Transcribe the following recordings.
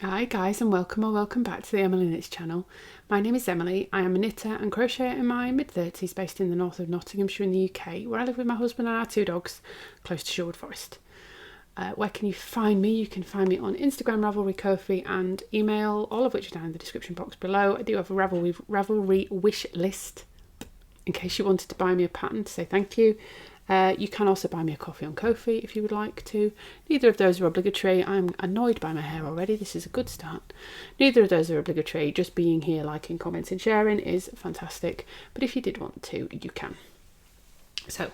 Hi guys, and welcome back to the Emily Knits channel. My name is Emily. I am a knitter and crocheter in my mid-30s based in the north of Nottinghamshire in the UK, where I live with my husband and our 2 dogs close to Sherwood Forest. Where can you find me? You can find me on Instagram, Ravelry, Ko-fi and email, all of which are down in the description box below. I do have a Ravelry wish list in case you wanted to buy me a pattern to say thank you. You can also buy me a coffee on Ko-fi if you would like to. Neither of those are obligatory. I'm annoyed by my hair already. This is a good start. Neither of those are obligatory. Just being here, liking, commenting, sharing is fantastic. But if you did want to, you can. So,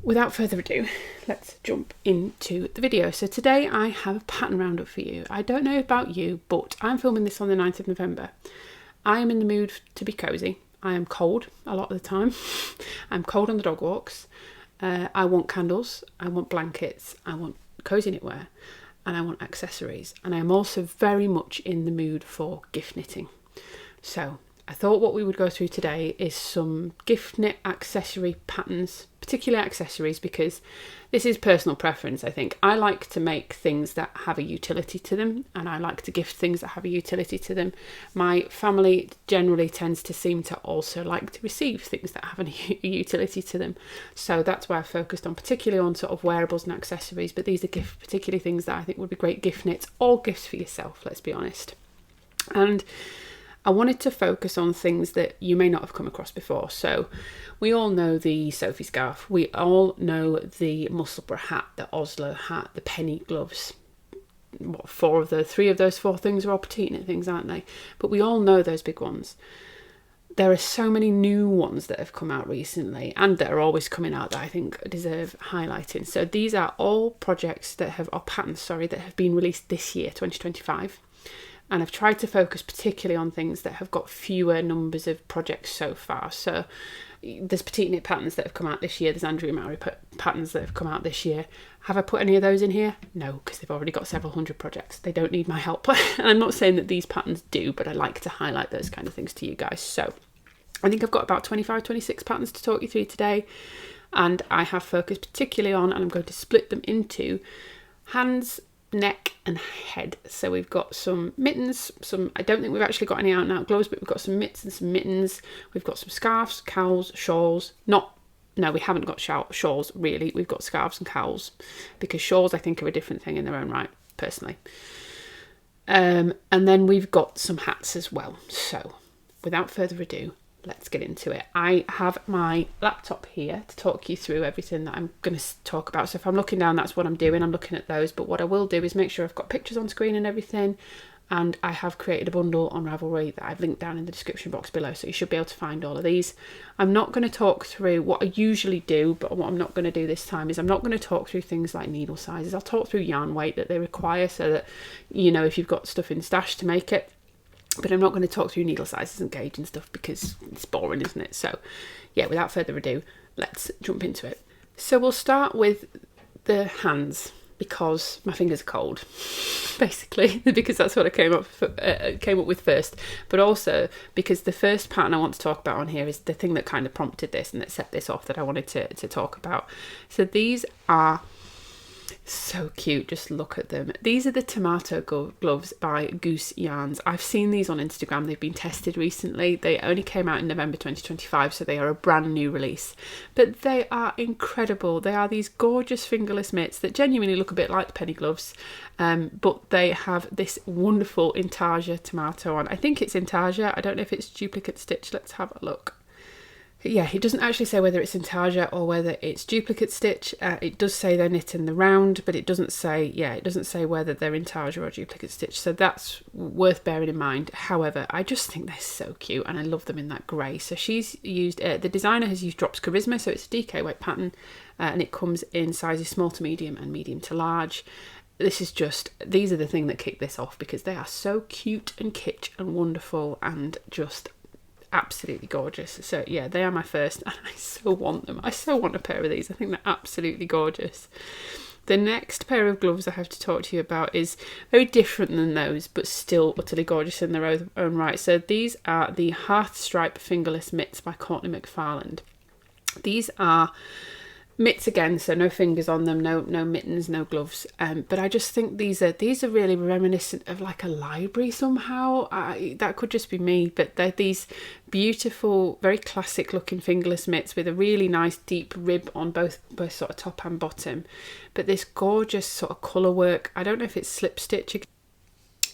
without further ado, let's jump into the video. So today I have a pattern roundup for you. I don't know about you, but I'm filming this on the 9th of November. I am in the mood to be cozy. I am cold a lot of the time. I'm cold on the dog walks. I want candles, I want blankets, I want cozy knitwear, and I want accessories. And I am also very much in the mood for gift knitting. So I thought what we would go through today is some gift knit accessory patterns, particularly accessories, because this is personal preference, I think. I like to make things that have a utility to them, and I like to gift things that have a utility to them. My family generally tends to seem to also like to receive things that have a utility to them. So that's why I focused on, particularly on sort of wearables and accessories, but these are particularly things that I think would be great gift knits or gifts for yourself, let's be honest. And I wanted to focus on things that you may not have come across before. So we all know the Sophie scarf. We all know the Musselburgh hat, the Oslo hat, the penny gloves. What, 3 of those 4 things are all petite knit things, aren't they? But we all know those big ones. There are so many new ones that have come out recently and that are always coming out that I think deserve highlighting. So these are all projects that have, or patterns, sorry, that have been released this year, 2025. And I've tried to focus particularly on things that have got fewer numbers of projects so far. So there's petite knit patterns that have come out this year. There's Andrew Mowry patterns that have come out this year. Have I put any of those in here? No, because they've already got several hundred projects. They don't need my help. And I'm not saying that these patterns do, but I like to highlight those kind of things to you guys. So I think I've got about 25, 26 patterns to talk you through today. And I have focused particularly on, and I'm going to split them into hands, neck and head. So we've got some mittens, I don't think we've actually got any out and out gloves, but we've got some mitts and some mittens. We've got some scarves, cowls, shawls. No, we haven't got shawls really. We've got scarves and cowls, because shawls I think are a different thing in their own right, personally. And then we've got some hats as well. So without further ado, let's get into it. I have my laptop here to talk you through everything that I'm going to talk about. So if I'm looking down, that's what I'm doing. I'm looking at those. But what I will do is make sure I've got pictures on screen and everything. And I have created a bundle on Ravelry that I've linked down in the description box below. So you should be able to find all of these. I'm not going to talk through what I usually do, but what I'm not going to do this time is I'm not going to talk through things like needle sizes. I'll talk through yarn weight that they require so that, you know, if you've got stuff in stash to make it. But I'm not going to talk through needle sizes and gauge and stuff because it's boring, isn't it? So yeah, without further ado, let's jump into it. So we'll start with the hands because my fingers are cold, basically, because that's what I came up with first. But also because the first pattern I want to talk about on here is the thing that kind of prompted this and that set this off that I wanted to talk about. So these are so cute, just look at them. These are the tomato gloves by Goose Yarns. I've seen these on Instagram. They've been tested recently. They only came out in November 2025, so they are a brand new release. But they are incredible. They are these gorgeous fingerless mitts that genuinely look a bit like the penny gloves, but they have this wonderful intarsia tomato on. I think it's intarsia. I don't know if it's duplicate stitch. Let's have a look. Yeah, it doesn't actually say whether it's intarsia or whether it's duplicate stitch. It does say they're knit in the round, but it doesn't say whether they're intarsia or duplicate stitch. So that's worth bearing in mind. However, I just think they're so cute and I love them in that grey. So she's used, the designer has used Drops Charisma, so it's a DK weight pattern, and it comes in sizes small to medium and medium to large. These are the thing that kick this off because they are so cute and kitsch and wonderful and just absolutely gorgeous. So yeah, they are my first and I so want them. I so want a pair of these. I think they're absolutely gorgeous. The next pair of gloves I have to talk to you about is very different than those, but still utterly gorgeous in their own right. So these are the Hearth Stripe Fingerless Mitts by Courtney McFarland. These are Mitts again, so no fingers on them, no mittens, no gloves. But I just think these are really reminiscent of like a library somehow. That could just be me, but they're these beautiful, very classic looking fingerless mitts with a really nice deep rib on both sort of top and bottom. But this gorgeous sort of colour work. I don't know if it's slip stitch.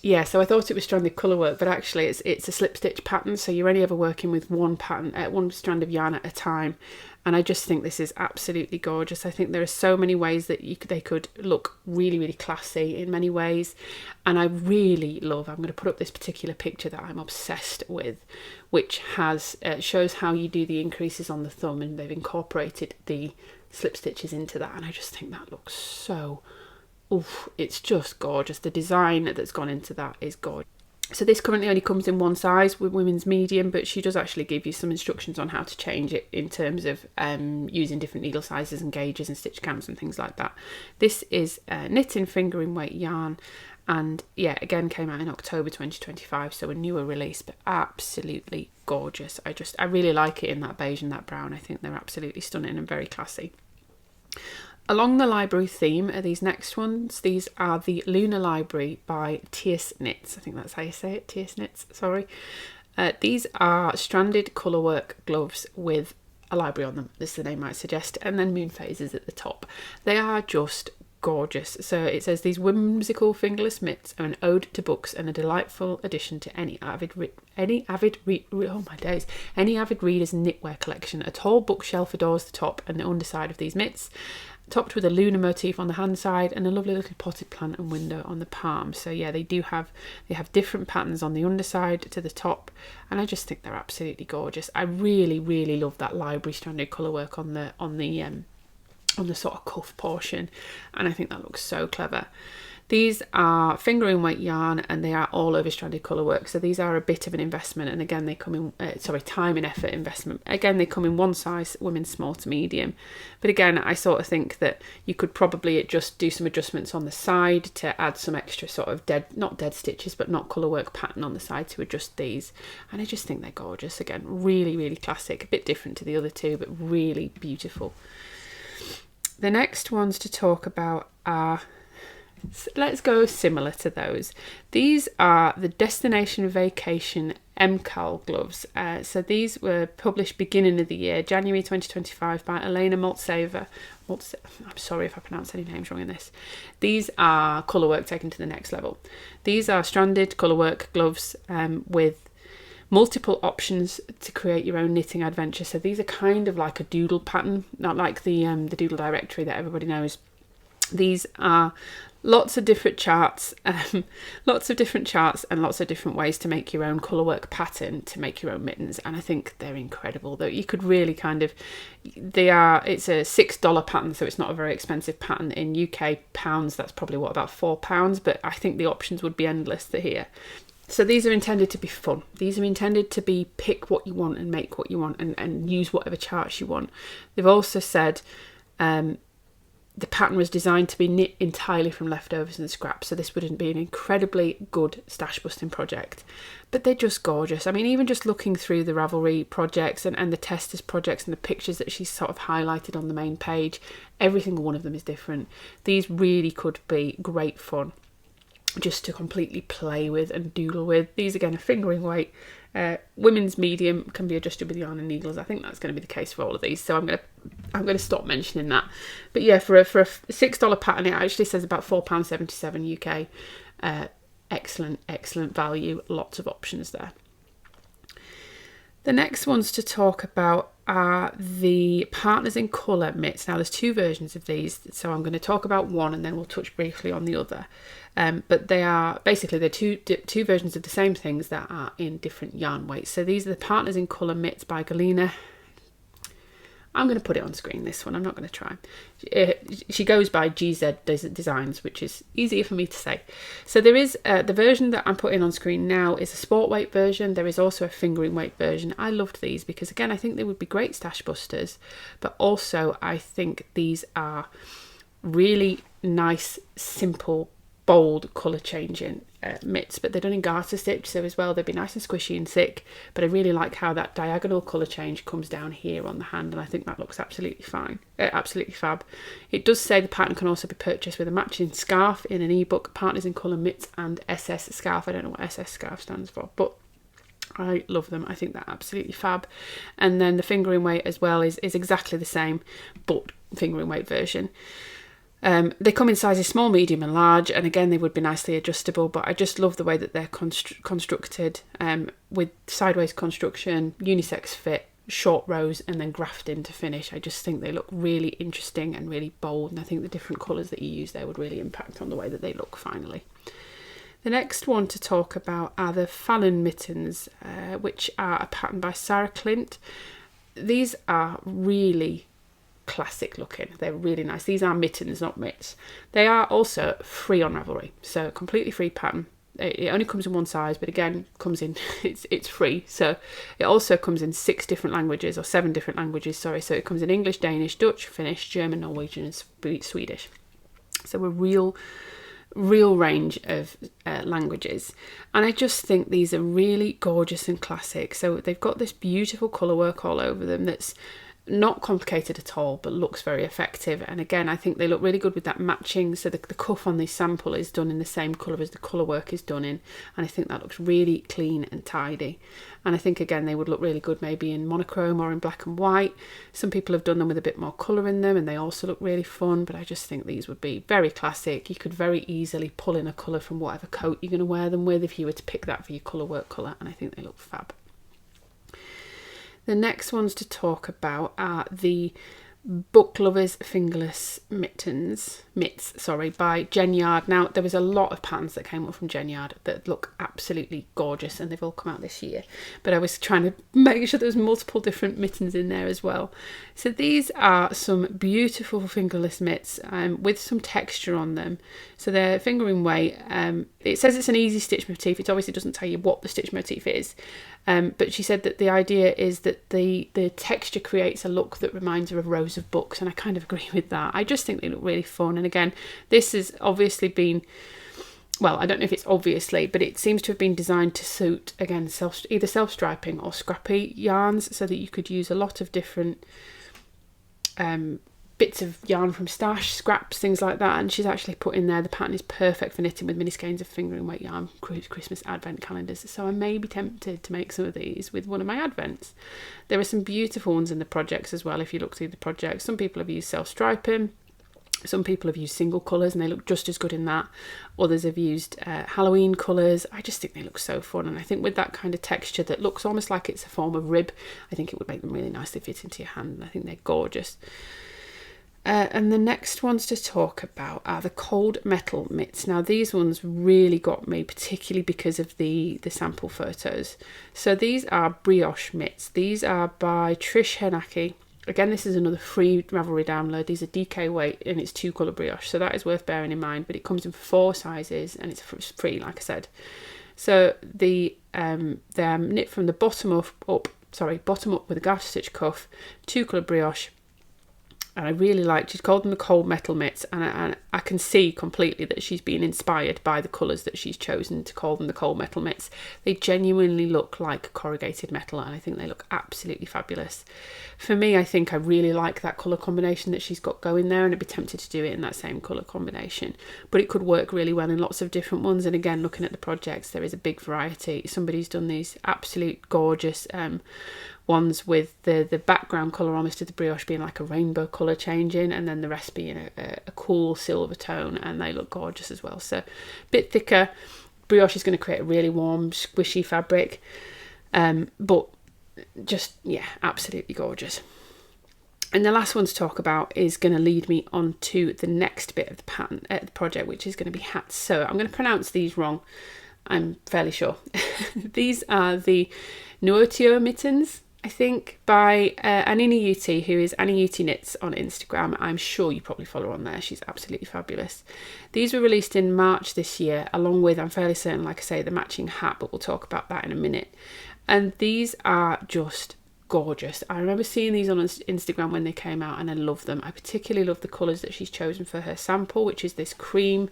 Yeah, so I thought it was stranded colour work, but actually it's a slip stitch pattern, so you're only ever working with one pattern, one strand of yarn at a time. And I just think this is absolutely gorgeous. I think there are so many ways that they could look really, really classy in many ways. And I really love, I'm going to put up this particular picture that I'm obsessed with, which has shows how you do the increases on the thumb, and they've incorporated the slip stitches into that. And I just think that looks so, oof, it's just gorgeous. The design that's gone into that is gorgeous. So this currently only comes in one size with women's medium, but she does actually give you some instructions on how to change it in terms of using different needle sizes and gauges and stitch counts and things like that. This is knitting fingering weight yarn, and yeah, again came out in October 2025, so a newer release, but absolutely gorgeous. I really like it in that beige and that brown. I think they're absolutely stunning and very classy. Along the library theme are these next ones. These are the Lunar Library by Tierce Knits. I think that's how you say it, Tierce Knits, sorry. These are stranded colourwork gloves with a library on them, as the name might suggest, and then moon phases at the top. They are just gorgeous. So it says these whimsical fingerless mitts are an ode to books and a delightful addition to any avid reader's knitwear collection. A tall bookshelf adorns the top and the underside of these mitts, topped with a lunar motif on the hand side and a lovely little potted plant and window on the palm. So yeah, they have different patterns on the underside to the top, and I just think they're absolutely gorgeous. I really, really love that library stranded colour work on the sort of cuff portion, and I think that looks so clever. These are fingering weight yarn, and they are all over stranded colour work, so these are a bit of an investment, and again they come in time and effort investment. Again, they come in one size, women's small to medium, but again I sort of think that you could probably just do some adjustments on the side to add some extra sort of not dead stitches, but not colour work pattern on the side to adjust these, and I just think they're gorgeous. Again, really, really classic, a bit different to the other two, but really beautiful. The next ones to talk about are, let's go similar to those. These are the Destination Vacation MCAL gloves. So these were published beginning of the year, January 2025, by Elena Maltseva. I'm sorry if I pronounce any names wrong in this. These are colour work taken to the next level. These are stranded colour work gloves with multiple options to create your own knitting adventure. So these are kind of like a doodle pattern, not like the doodle directory that everybody knows. These are lots of different charts, and lots of different ways to make your own colourwork pattern to make your own mittens, and I think they're incredible. Though you could really it's a $6 pattern, so it's not a very expensive pattern. In UK pounds, that's probably about £4, but I think the options would be endless here. So these are intended to be fun. These are intended to be pick what you want and make what you want, and use whatever charts you want. They've also said the pattern was designed to be knit entirely from leftovers and scraps, so this would be an incredibly good stash busting project. But they're just gorgeous. I mean, even just looking through the Ravelry projects and the testers projects and the pictures that she's sort of highlighted on the main page, every single one of them is different. These really could be great fun just to completely play with and doodle with. These again are fingering weight, women's medium, can be adjusted with yarn and needles. I think that's going to be the case for all of these, so I'm going to stop mentioning that. But yeah, for a $6 pattern, it actually says about £4.77 UK. Excellent value, lots of options there. The next ones to talk about are the Partners in Colour mitts. Now there's two versions of these, so I'm going to talk about one and then we'll touch briefly on the other. But they're two versions of the same things that are in different yarn weights. So these are the Partners in Colour mitts by Galina. I'm going to put it on screen, this one. I'm not going to try. She goes by GZ Designs, which is easier for me to say. So there is the version that I'm putting on screen now is a sport weight version. There is also a fingering weight version. I loved these because, again, I think they would be great stash busters, but also I think these are really nice, simple bold colour changing mitts, but they're done in garter stitch, so as well they'd be nice and squishy and thick, but I really like how that diagonal colour change comes down here on the hand, and I think that looks absolutely fine, absolutely fab. It does say the pattern can also be purchased with a matching scarf in an ebook, Partners in Colour Mitts and SS Scarf. I don't know what SS Scarf stands for, but I love them. I think they're absolutely fab. And then the fingering weight as well is exactly the same, but fingering weight version. They come in sizes small, medium and large, and again they would be nicely adjustable, but I just love the way that they're constructed, with sideways construction, unisex fit, short rows and then grafting to finish. I just think they look really interesting and really bold, and I think the different colours that you use there would really impact on the way that they look finally. The next one to talk about are the Fallon mittens, which are a pattern by Sarah Clint. These are really classic looking. They're really nice. These are mittens, not mitts. They are also free on Ravelry, so completely free pattern. It only comes in one size, but again comes in it's free. So it also comes in 6 different languages, or 7 different languages, sorry. So it comes in English, Danish, Dutch, Finnish, German, Norwegian and Swedish. So a real range of languages, and I just think these are really gorgeous and classic. So they've got this beautiful colour work all over them that's not complicated at all, but looks very effective. And again, I think they look really good with that matching. So the cuff on this sample is done in the same colour as the colour work is done in, and I think that looks really clean and tidy. And I think again they would look really good maybe in monochrome or in black and white. Some people have done them with a bit more colour in them and they also look really fun, but I just think these would be very classic. You could very easily pull in a colour from whatever coat you're going to wear them with if you were to pick that for your colour work colour, and I think they look fab. The next ones to talk about are the Book Lovers Fingerless Mitts by Jen Yard. Now, there was a lot of patterns that came up from Jen Yard that look absolutely gorgeous, and they've all come out this year, but I was trying to make sure there's multiple different mittens in there as well. So these are some beautiful fingerless mitts with some texture on them. So they're fingering weight. It says it's an easy stitch motif. It obviously doesn't tell you what the stitch motif is, but she said that the idea is that the texture creates a look that reminds her of rows of books, and I kind of agree with that. I just think they look really fun. And again, this has obviously been, well, I don't know if it's obviously, but it seems to have been designed to suit, again, either self-striping or scrappy yarns, so that you could use a lot of different bits of yarn from stash, scraps, things like that. And she's actually put in there the pattern is perfect for knitting with mini skeins of fingering weight yarn, Christmas advent calendars. So I may be tempted to make some of these with one of my advents. There are some beautiful ones in the projects as well if you look through the projects. Some people have used self-striping, some people have used single colours and they look just as good in that. Others have used Halloween colours. I just think they look so fun, and I think with that kind of texture that looks almost like it's a form of rib, I think it would make them really nicely fit into your hand, and I think they're gorgeous. And the next ones to talk about are the cold metal mitts. Now these ones really got me, particularly because of the sample photos. So these are brioche mitts. These are by Trish Henaki. Again, this is another free Ravelry download. These are DK weight and it's 2 colour brioche, so that is worth bearing in mind. But it comes in 4 sizes and it's free, like I said. So they're knit from the bottom up with a garter stitch cuff, 2 colour brioche. And I really liked, she's called them the cold metal mitts, and I can see completely that she's been inspired by the colours that she's chosen to call them the cold metal mitts. They genuinely look like corrugated metal, and I think they look absolutely fabulous. For me, I think I really like that colour combination that she's got going there, and I'd be tempted to do it in that same colour combination. But it could work really well in lots of different ones, and again, looking at the projects, there is a big variety. Somebody's done these absolute gorgeous ones with the background colour almost to the brioche being like a rainbow colour changing, and then the rest being a cool silver tone, and they look gorgeous as well. So a bit thicker. Brioche is going to create a really warm, squishy fabric, but just, yeah, absolutely gorgeous. And the last one to talk about is going to lead me on to the next bit of the pattern, the project, which is going to be hats. So I'm going to pronounce these wrong, I'm fairly sure. These are the Nuotio mittens, I think, by Anini UT, who is Annie UT Knits on Instagram. I'm sure you probably follow her on there. She's absolutely fabulous. These were released in March this year, along with, I'm fairly certain, like I say, the matching hat, but we'll talk about that in a minute. And these are just gorgeous. I remember seeing these on Instagram when they came out, and I love them. I particularly love the colours that she's chosen for her sample, which is this cream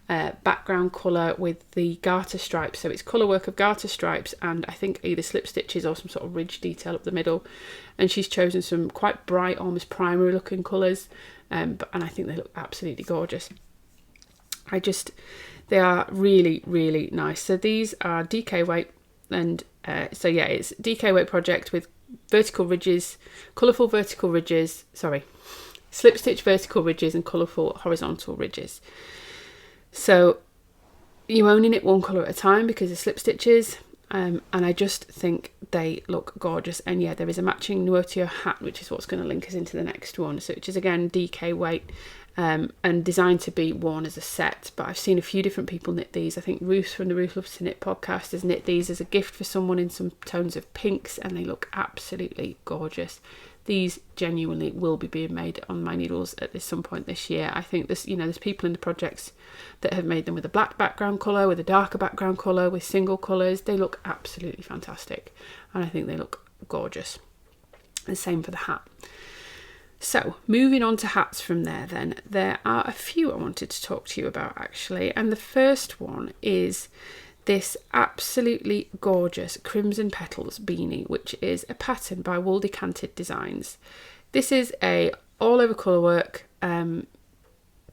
background colour with the garter stripes. So it's colour work of garter stripes and I think either slip stitches or some sort of ridge detail up the middle. And she's chosen some quite bright, almost primary looking colours, and I think they look absolutely gorgeous. They are really, really nice. So these are DK weight, and so yeah, it's DK weight project with vertical ridges, colourful vertical ridges, slip stitch vertical ridges and colourful horizontal ridges. So you only knit one colour at a time because of slip stitches, and I just think they look gorgeous. And yeah, there is a matching Nuotio hat, which is what's going to link us into the next one, so which is again DK weight, and designed to be worn as a set. But I've seen a few different people knit these. I think Ruth from the Ruth Loves to Knit podcast has knit these as a gift for someone in some tones of pinks, and they look absolutely gorgeous. These genuinely will be being made on my needles at some point this year. I think there's people in the projects that have made them with a black background colour, with a darker background colour, with single colours. They look absolutely fantastic, and I think they look gorgeous. The same for the hat. So moving on to hats from there then, there are a few I wanted to talk to you about actually, and the first one is this absolutely gorgeous Crimson Petals beanie, which is a pattern by Wool Decanted Designs. This is a all over colourwork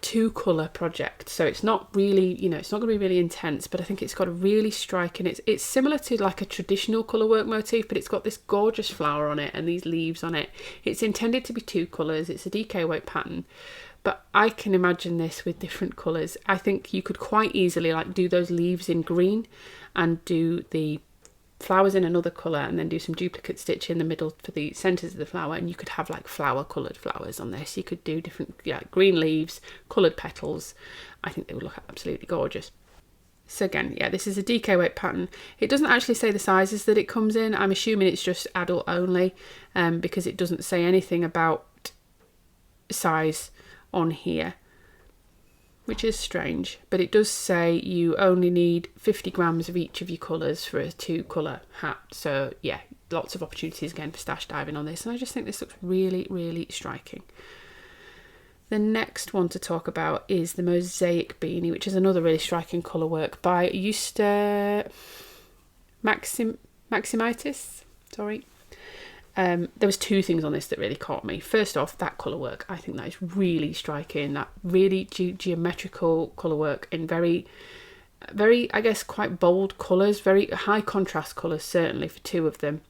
2-colour project, so it's not really, it's not going to be really intense, but I think it's got a really striking, it's similar to like a traditional colourwork motif, but it's got this gorgeous flower on it and these leaves on it. It's intended to be 2 colours, it's a DK weight pattern, but I can imagine this with different colours. I think you could quite easily like do those leaves in green and do the flowers in another colour, and then do some duplicate stitch in the middle for the centres of the flower, and you could have like flower coloured flowers on this. You could do different green leaves, coloured petals. I think they would look absolutely gorgeous. So again, yeah, this is a DK weight pattern. It doesn't actually say the sizes that it comes in. I'm assuming it's just adult only, because it doesn't say anything about size on here, which is strange, but it does say you only need 50 grams of each of your colours for a 2-colour hat. So yeah, lots of opportunities again for stash diving on this, and I just think this looks really, really striking. The next one to talk about is the Mosaic beanie, which is another really striking colour work by Eusta Maximitis. There was 2 things on this that really caught me. First off, that colour work. I think that is really striking. That really geometrical colour work in very, very, I guess, quite bold colours, very high contrast colours, certainly for 2 of them.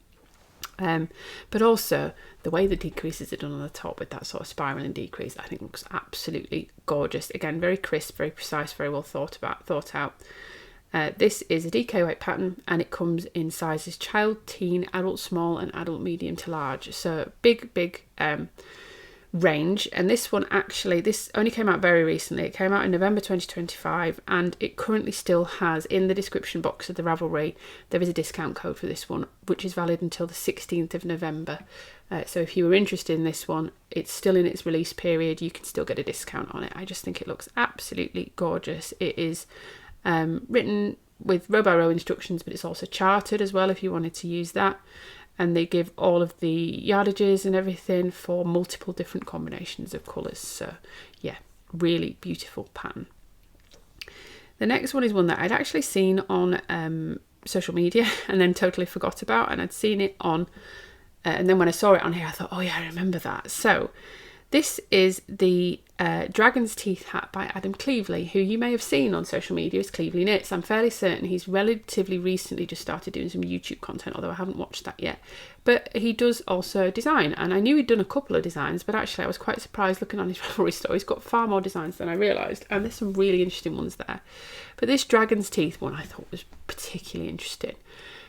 But also the way the decreases are done on the top with that sort of spiral and decrease, I think looks absolutely gorgeous. Again, very crisp, very precise, very well thought out. This is a DK weight pattern, and it comes in sizes child, teen, adult small and adult medium to large. So big range. And this one actually, this only came out very recently. It came out in November 2025, and it currently still has, in the description box of the Ravelry, there is a discount code for this one, which is valid until the 16th of November. So if you were interested in this one, it's still in its release period. You can still get a discount on it. I just think it looks absolutely gorgeous. It is written with row by row instructions, but it's also charted as well if you wanted to use that, and they give all of the yardages and everything for multiple different combinations of colours. So yeah, really beautiful pattern. The next one is one that I'd actually seen on social media and then totally forgot about, and I'd seen it on and then when I saw it on here I thought, oh yeah, I remember that. So this is the Dragon's Teeth hat by Adam Cleveley, who you may have seen on social media as Cleveley Knits. I'm fairly certain he's relatively recently just started doing some YouTube content, although I haven't watched that yet. But he does also design, and I knew he'd done a couple of designs, but actually I was quite surprised looking on his Ravelry store. He's got far more designs than I realised, and there's some really interesting ones there. But this Dragon's Teeth one I thought was particularly interesting.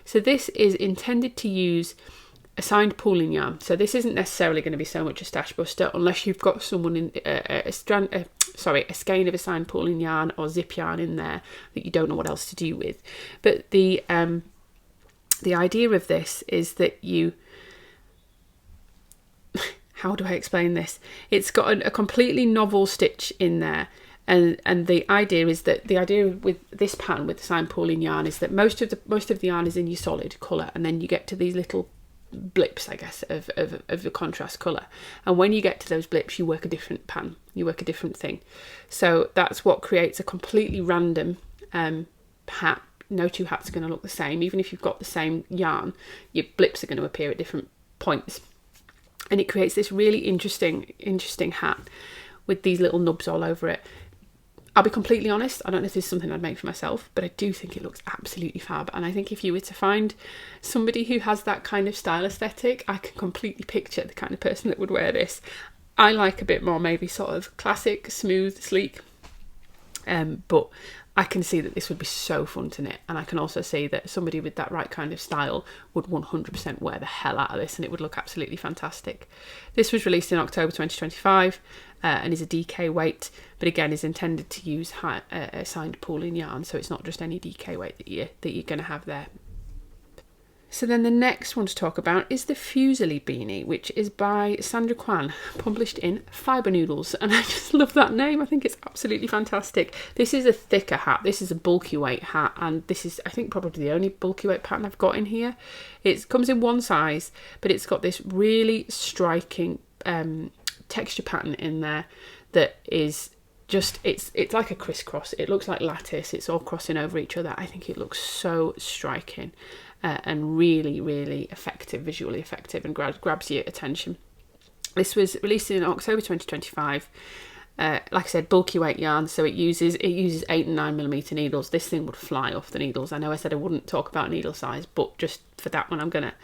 So this is intended to use assigned pooling yarn. So this isn't necessarily going to be so much a stash buster unless you've got someone in a skein of assigned pooling yarn or zip yarn in there that you don't know what else to do with. But the idea of this is that you how do I explain this? It's got a completely novel stitch in there. And the idea is that with this pattern with assigned pooling yarn is that most of the yarn is in your solid colour, and then you get to these little blips, I guess, of the contrast colour. And when you get to those blips, you work a different pattern, you work a different thing. So that's what creates a completely random hat. No two hats are going to look the same. Even if you've got the same yarn, your blips are going to appear at different points. And it creates this really interesting hat with these little nubs all over it. I'll be completely honest, I don't know if this is something I'd make for myself, but I do think it looks absolutely fab. And I think if you were to find somebody who has that kind of style aesthetic, I can completely picture the kind of person that would wear this. I like a bit more maybe sort of classic, smooth, sleek, but I can see that this would be so fun to knit. And I can also see that somebody with that right kind of style would 100% wear the hell out of this, and it would look absolutely fantastic. This was released in October 2025 and is a DK weight, but again is intended to use assigned pooling yarn, so it's not just any DK weight that you're going to have there. So then the next one to talk about is the Fuseli beanie, which is by Sandra Kwan, published in Fibre Noodles. And I just love that name. I think it's absolutely fantastic. This is a thicker hat. This is a bulky weight hat. And this is, I think, probably the only bulky weight pattern I've got in here. It comes in one size, but it's got this really striking texture pattern in there that is just, it's like a crisscross. It looks like lattice. It's all crossing over each other. I think it looks so striking. And really, really effective, visually effective, and grabs your attention. This was released in October 2025. Like I said, bulky weight yarn, so it uses 8 and 9mm needles. This thing would fly off the needles. I know I said I wouldn't talk about needle size, but just for that one I'm gonna.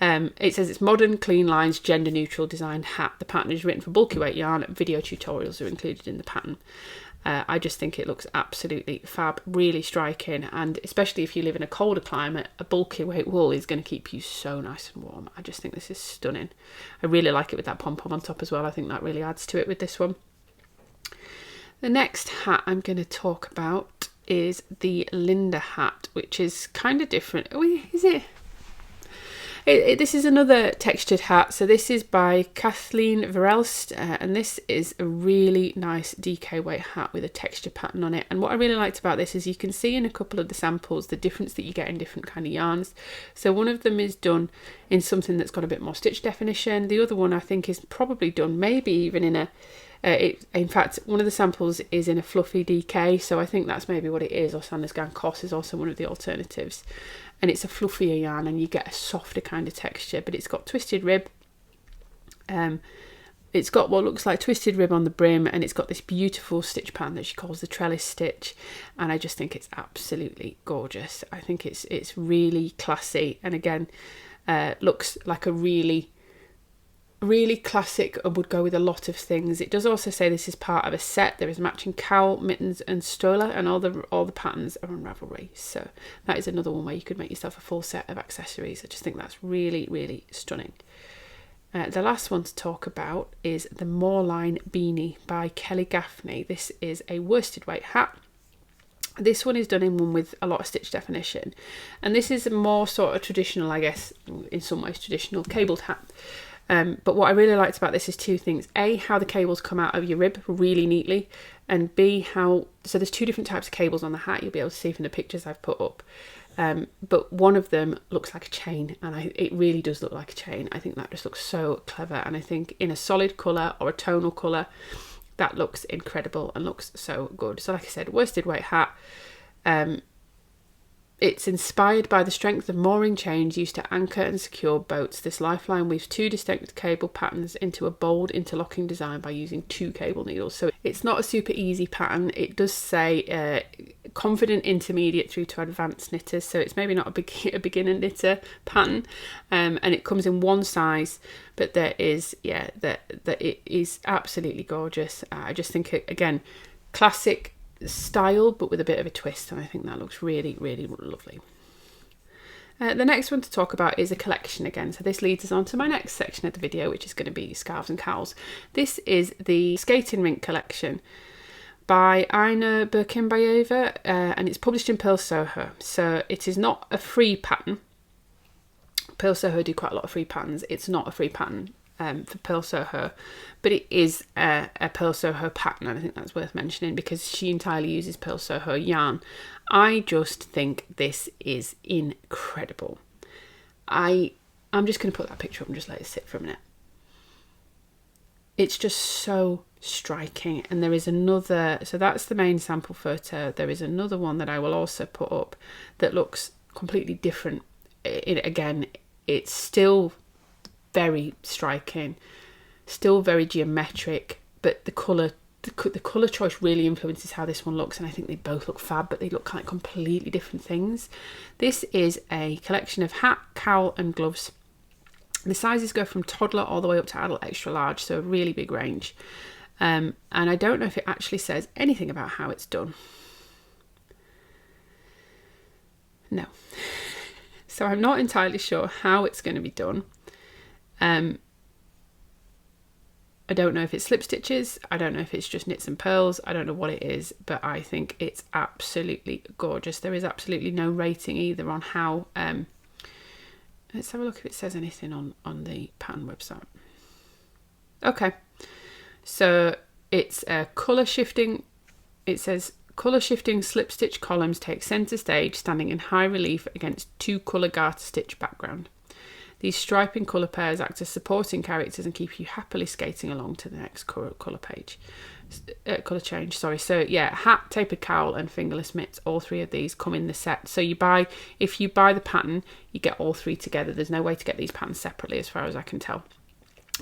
It says it's modern, clean lines, gender neutral designed hat. The pattern is written for bulky weight yarn. Video tutorials are included in the pattern. I just think it looks absolutely fab, really striking, and especially if you live in a colder climate, a bulky weight wool is going to keep you so nice and warm. I just think this is stunning. I really like it with that pom-pom on top as well. I think that really adds to it with this one. The next hat I'm going to talk about is the Linda hat, which is kind of different. Oh, is it? This is another textured hat. So this is by Kathleen Verelst, and this is a really nice DK weight hat with a texture pattern on it. And what I really liked about this is you can see in a couple of the samples the difference that you get in different kind of yarns. So one of them is done in something that's got a bit more stitch definition. The other one I think is probably done maybe even in a in fact, one of the samples is in a fluffy DK, so I think that's maybe what it is, or Sanders-Gan Cos is also one of the alternatives. And it's a fluffier yarn and you get a softer kind of texture, but it's got twisted rib. It's got what looks like twisted rib on the brim, and it's got this beautiful stitch pattern that she calls the trellis stitch, and I just think it's absolutely gorgeous. I think it's really classy, and again looks like a really classic and would go with a lot of things. It does also say this is part of a set. There is matching cowl, mittens and stola, and all the patterns are on Ravelry. So that is another one where you could make yourself a full set of accessories. I just think that's really, really stunning. The last one to talk about is the Moorline beanie by Kelly Gaffney. This is a worsted weight hat. This one is done in one with a lot of stitch definition, and this is a more sort of traditional, I guess, in some ways traditional cabled hat. But what I really liked about this is two things. A, how the cables come out of your rib really neatly, and B, so there's two different types of cables on the hat. You'll be able to see from the pictures I've put up. But one of them looks like a chain, and it really does look like a chain. I think that just looks so clever, and I think in a solid colour or a tonal colour, that looks incredible and looks so good. So like I said, worsted weight hat. It's inspired by the strength of mooring chains used to anchor and secure boats. This lifeline weaves two distinct cable patterns into a bold interlocking design by using 2 cable needles. So it's not a super easy pattern. It does say confident intermediate through to advanced knitters, so it's maybe not a beginner knitter pattern, and it comes in one size, but there is that it is absolutely gorgeous. I just think again, classic style but with a bit of a twist, and I think that looks really, really lovely. The next one to talk about is a collection again, so this leads us on to my next section of the video, which is going to be scarves and cowls. This is the skating rink collection by Ina Birkenbayeva, and it's published in Pearl Soho. So it is not a free pattern. Pearl Soho do quite a lot of free patterns. It's not a free pattern for Pearl Soho, but it is a Pearl Soho pattern, and I think that's worth mentioning because she entirely uses Pearl Soho yarn. I just think this is incredible. I'm I'm just going to put that picture up and just let it sit for a minute. It's just so striking. And there is another, so that's the main sample photo. There is another one that I will also put up that looks completely different. Again, it's still very striking, still very geometric, but the colour choice really influences how this one looks, and I think they both look fab, but they look like completely different things. This is a collection of hat, cowl and gloves. The sizes go from toddler all the way up to adult extra large, so a really big range. And I don't know if it actually says anything about how it's done. No. So I'm not entirely sure how it's going to be done. I don't know if it's slip stitches. I don't know if it's just knits and pearls. I don't know what it is, but I think it's absolutely gorgeous. There is absolutely no rating either on how... let's have a look if it says anything on the pattern website. Okay, so it's a colour shifting. It says colour shifting slip stitch columns take centre stage, standing in high relief against 2 colour garter stitch background. These striping colour pairs act as supporting characters and keep you happily skating along to the next colour page. Colour change, sorry. So yeah, hat, tapered cowl and fingerless mitts, all 3 of these come in the set. So if you buy the pattern, you get all 3 together. There's no way to get these patterns separately as far as I can tell.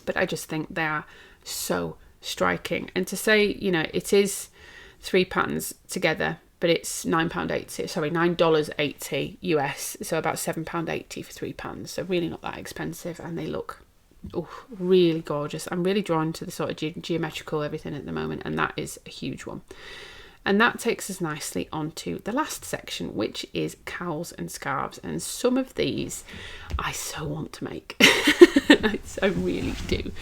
But I just think they are so striking. And to say, it is 3 patterns together, but it's $9.80 US, so about £7.80 for 3 patterns. So really not that expensive, and they look really gorgeous. I'm really drawn to the sort of geometrical everything at the moment, and that is a huge one. And that takes us nicely onto the last section, which is cowls and scarves. And some of these I so want to make. I really do.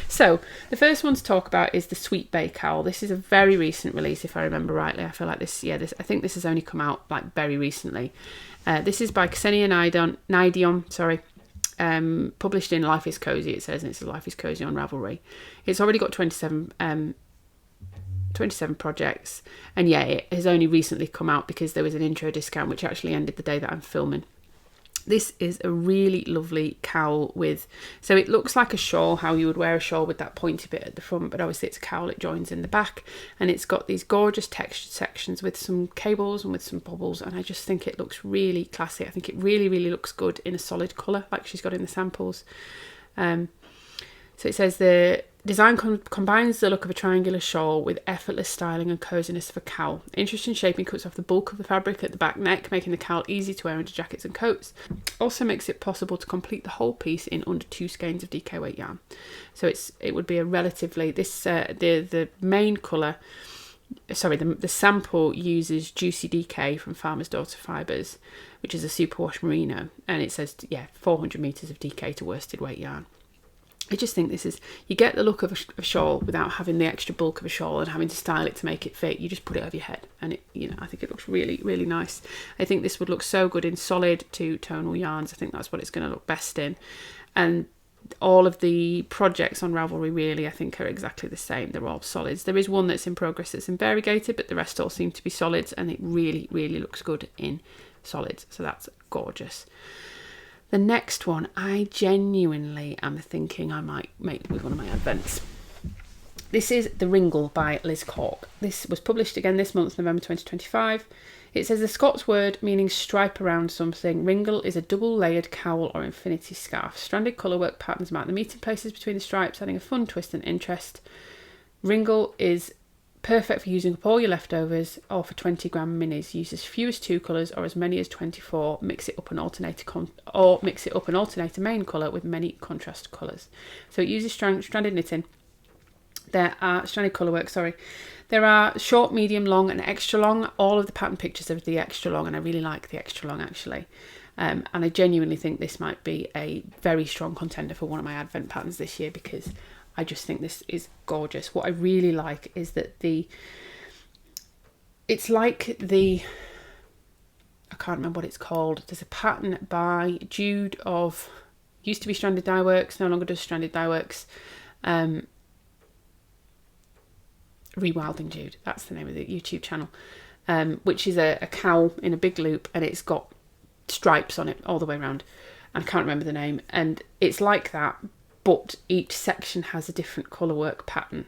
So the first one to talk about is the Sweet Bay cowl. This is a very recent release, if I remember rightly. I feel like I think this has only come out like very recently. This is by Ksenia Nidion, published in Life is Cosy, it says, and it's Life is Cosy on Ravelry. It's already got 27 projects, and yeah, it has only recently come out because there was an intro discount which actually ended the day that I'm filming. This is a really lovely cowl so it looks like a shawl, how you would wear a shawl with that pointy bit at the front, but obviously it's a cowl, it joins in the back, and it's got these gorgeous textured sections with some cables and with some bobbles, and I just think it looks really classy. I think it really, really looks good in a solid colour like she's got in the samples. So it says the design combines the look of a triangular shawl with effortless styling and coziness of a cowl. Interesting shaping cuts off the bulk of the fabric at the back neck, making the cowl easy to wear into jackets and coats. Also makes it possible to complete the whole piece in under 2 skeins of DK weight yarn. So it would be a relatively, the main colour, the sample uses Juicy DK from Farmer's Daughter Fibres, which is a superwash merino, and it says 400 metres of DK to worsted weight yarn. I just think you get the look of a shawl without having the extra bulk of a shawl and having to style it to make it fit. You just put it over your head, and I think it looks really, really nice. I think this would look so good in solid to tonal yarns. I think that's what it's going to look best in. And all of the projects on Ravelry really, I think, are exactly the same. They're all solids. There is one that's in progress that's in variegated, but the rest all seem to be solids, and it really, really looks good in solids. So that's gorgeous. The next one, I genuinely am thinking I might make with one of my advents. This is The Ringle by Liz Cork. This was published again this month, November 2025. It says the Scots word meaning stripe around something. Ringle is a double layered cowl or infinity scarf. Stranded colourwork patterns mark the meeting places between the stripes, adding a fun twist and interest. Ringle is perfect for using up all your leftovers, or for 20 gram minis. Use as few as 2 colours or as many as 24. Mix it up and alternate a main colour with many contrast colours. So it uses stranded knitting. Stranded colourwork, There are short, medium, long and extra long. All of the pattern pictures of the extra long, and I really like the extra long actually. And I genuinely think this might be a very strong contender for one of my advent patterns this year, because I just think this is gorgeous. What I really like is that I can't remember what it's called. There's a pattern by Jude of, used to be Stranded Dye Works, no longer does Stranded Dye Works. Rewilding Jude, that's the name of the YouTube channel, which is a cowl in a big loop, and it's got stripes on it all the way around. I can't remember the name, and it's like that, but each section has a different colour work pattern.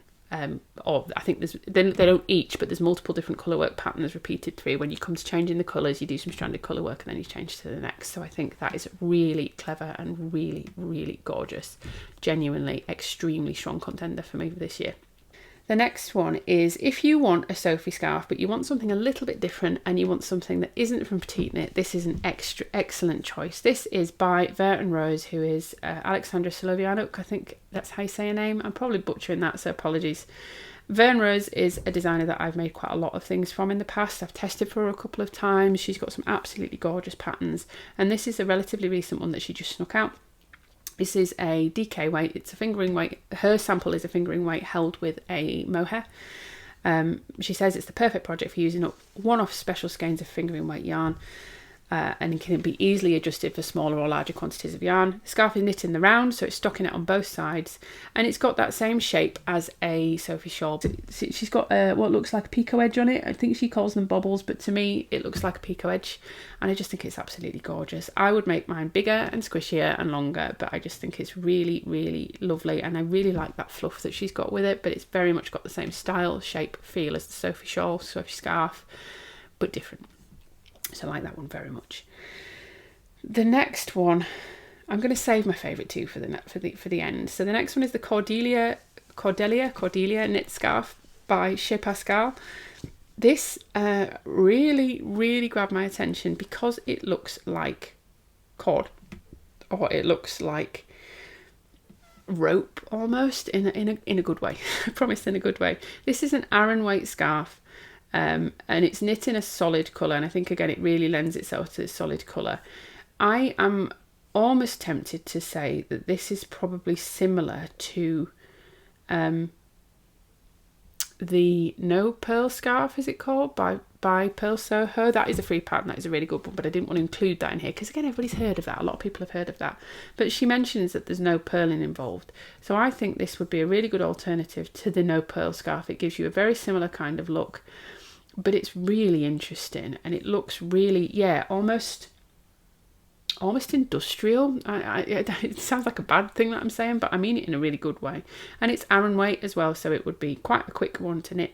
Or I think they don't each, but there's multiple different colour work patterns repeated through. When you come to changing the colours, you do some stranded colour work and then you change to the next. So I think that is really clever and really, really gorgeous. Genuinely extremely strong contender for me this year. The next one is, if you want a Sophie scarf, but you want something a little bit different and you want something that isn't from Petite Knit, this is an excellent choice. This is by Vert and Rose, who is Alexandra Solovianuk. I think that's how you say her name. I'm probably butchering that, so apologies. Vert and Rose is a designer that I've made quite a lot of things from in the past. I've tested for her a couple of times. She's got some absolutely gorgeous patterns, and this is a relatively recent one that she just snuck out. This is a DK weight, it's a fingering weight. Her sample is a fingering weight held with a mohair. She says it's the perfect project for using up one-off special skeins of fingering weight yarn, and it can be easily adjusted for smaller or larger quantities of yarn. The scarf is knit in the round, so it's stockinette on both sides, and it's got that same shape as a Sophie shawl. She's got what looks like a picot edge on it. I think she calls them bobbles, but to me it looks like a picot edge, and I just think it's absolutely gorgeous. I would make mine bigger and squishier and longer, but I just think it's really, really lovely, and I really like that fluff that she's got with it, but it's very much got the same style, shape, feel as the Sophie shawl, Sophie scarf, but different. So I like that one very much. The next one, I'm going to save my favourite two for the end. So the next one is the Cordelia knit scarf by Chez Pascal. This really, really grabbed my attention because it looks like cord, or it looks like rope almost in a good way. I promise, in a good way. This is an Aran weight scarf. And it's knit in a solid colour, and I think again it really lends itself to a solid colour. I am almost tempted to say that this is probably similar to the No Pearl scarf, is it called, by Pearl Soho. That is a free pattern, that is a really good one, but I didn't want to include that in here because again everybody's heard of that, a lot of people have heard of that, but she mentions that there's no purling involved, so I think this would be a really good alternative to the No Pearl scarf. It gives you a very similar kind of look, but it's really interesting, and it looks really, yeah, almost industrial. It sounds like a bad thing that I'm saying, but I mean it in a really good way. And it's Aran weight as well, so it would be quite a quick one to knit.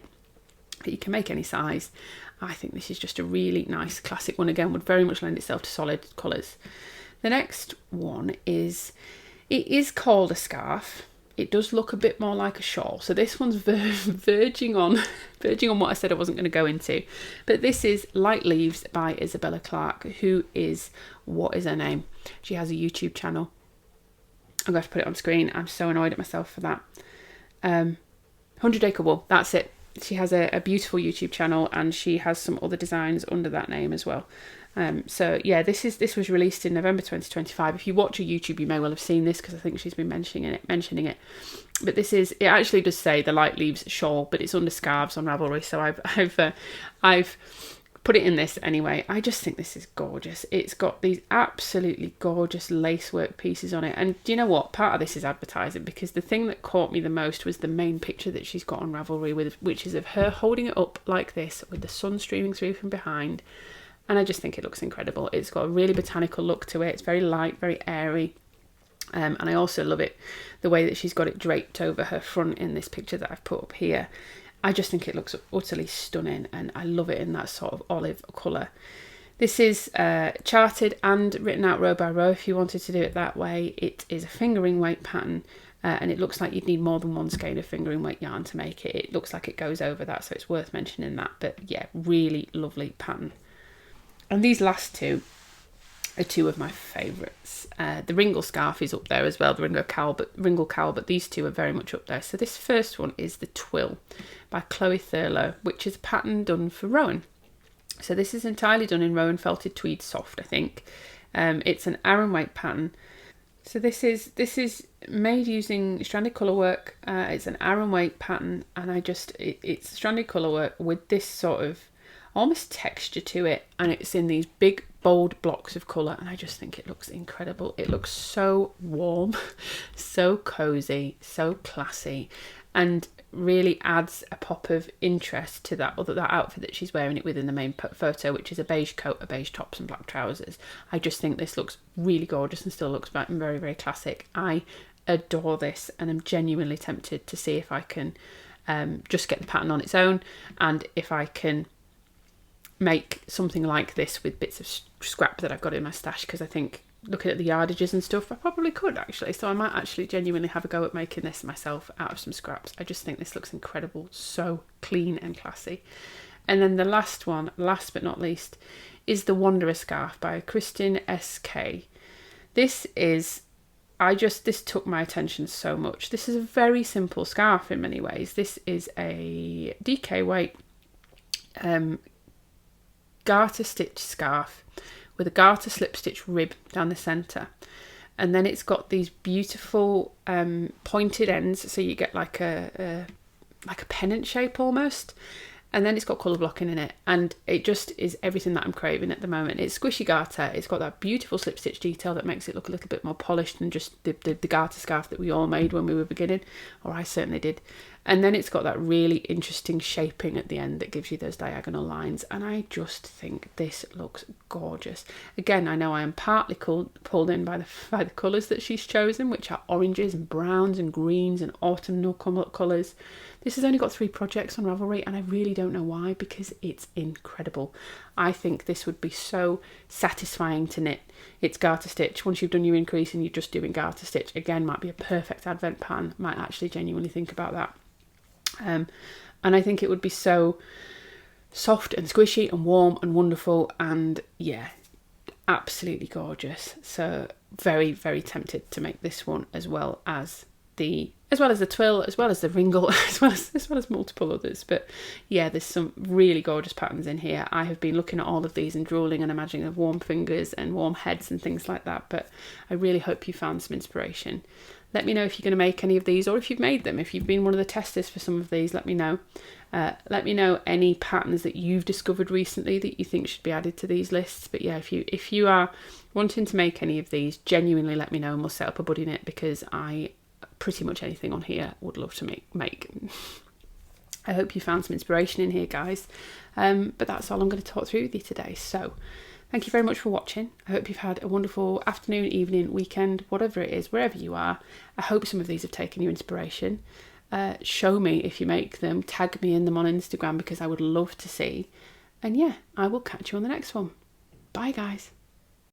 You can make any size. I think this is just a really nice classic one. Again, would very much lend itself to solid colours. The next one is, it is called a scarf. It does look a bit more like a shawl. So this one's verging on what I said I wasn't going to go into. But this is Light Leaves by Isabella Clark, who is, what is her name? She has a YouTube channel. I'm going to put it on screen. I'm so annoyed at myself for that. 100 Acre Wool, that's it. She has a beautiful YouTube channel, and she has some other designs under that name as well. So yeah, this was released in November 2025. If you watch her YouTube, you may well have seen this because I think she's been mentioning it. But it actually does say the Light Leaves shawl, but it's under Scarves on Ravelry. So I've put it in this anyway. I just think this is gorgeous. It's got these absolutely gorgeous lacework pieces on it. And do you know what? Part of this is advertising, because the thing that caught me the most was the main picture that she's got on Ravelry, which is of her holding it up like this with the sun streaming through from behind. And I just think it looks incredible. It's got a really botanical look to it. It's very light, very airy. And I also love it, the way that she's got it draped over her front in this picture that I've put up here. I just think it looks utterly stunning, and I love it in that sort of olive colour. This is charted and written out row by row if you wanted to do it that way. It is a fingering weight pattern, and it looks like you'd need more than one skein of fingering weight yarn to make it. It looks like it goes over that, so it's worth mentioning that. But yeah, really lovely pattern. And these last two are two of my favourites. The Ringle scarf is up there as well, the Ringle cowl, but these two are very much up there. So this first one is the Twill by Chloe Thurlow, which is a pattern done for Rowan. So this is entirely done in Rowan felted tweed soft, I think. It's an Aran weight pattern. So this is made using stranded colour work. It's an Aran weight pattern, and it's stranded colour work with this sort of almost texture to it, and it's in these big bold blocks of colour, and I just think it looks incredible. It looks so warm, so cozy, so classy, and really adds a pop of interest to that outfit that she's wearing it with in the main photo, which is a beige coat, a beige top, and black trousers. I just think this looks really gorgeous and still looks very, very classic. I adore this, and I'm genuinely tempted to see if I can just get the pattern on its own, and if I can make something like this with bits of scrap that I've got in my stash, because I think, looking at the yardages and stuff, I probably could actually. So I might actually genuinely have a go at making this myself out of some scraps. I just think this looks incredible, so clean and classy. And then the last one, last but not least, is the Wanderer scarf by Kristin SK. This took my attention so much. This is a very simple scarf in many ways. This is a DK weight garter stitch scarf with a garter slip stitch rib down the centre, and then it's got these beautiful pointed ends, so you get like a pennant shape almost, and then it's got colour blocking in it, and it just is everything that I'm craving at the moment. It's squishy garter, it's got that beautiful slip stitch detail that makes it look a little bit more polished than just the garter scarf that we all made when we were beginning, or I certainly did. And then it's got that really interesting shaping at the end that gives you those diagonal lines, and I just think this looks gorgeous. Again, I know I am partly pulled in by the colours that she's chosen, which are oranges and browns and greens and autumnal colours. This has only got 3 projects on Ravelry, and I really don't know why, because it's incredible. I think this would be so satisfying to knit. It's garter stitch. Once you've done your increase and you're just doing garter stitch, again, might be a perfect advent pattern. Might actually genuinely think about that. And I think it would be so soft and squishy and warm and wonderful, and yeah, absolutely gorgeous. So very, very tempted to make this one, as well as the twill, as well as the ringle, as well as multiple others. But yeah, there's some really gorgeous patterns in here. I have been looking at all of these and drooling and imagining of warm fingers and warm heads and things like that, but I really hope you found some inspiration. Let me know if you're going to make any of these, or if you've made them. If you've been one of the testers for some of these, let me know. Let me know any patterns that you've discovered recently that you think should be added to these lists. But yeah, if you are wanting to make any of these, genuinely let me know, and we'll set up a buddy knit, because I pretty much anything on here would love to make. I hope you found some inspiration in here, guys. But that's all I'm going to talk through with you today. So thank you very much for watching. I hope you've had a wonderful afternoon, evening, weekend, whatever it is, wherever you are. I hope some of these have taken you inspiration. Show me if you make them. Tag me in them on Instagram, because I would love to see. And yeah, I will catch you on the next one. Bye, guys.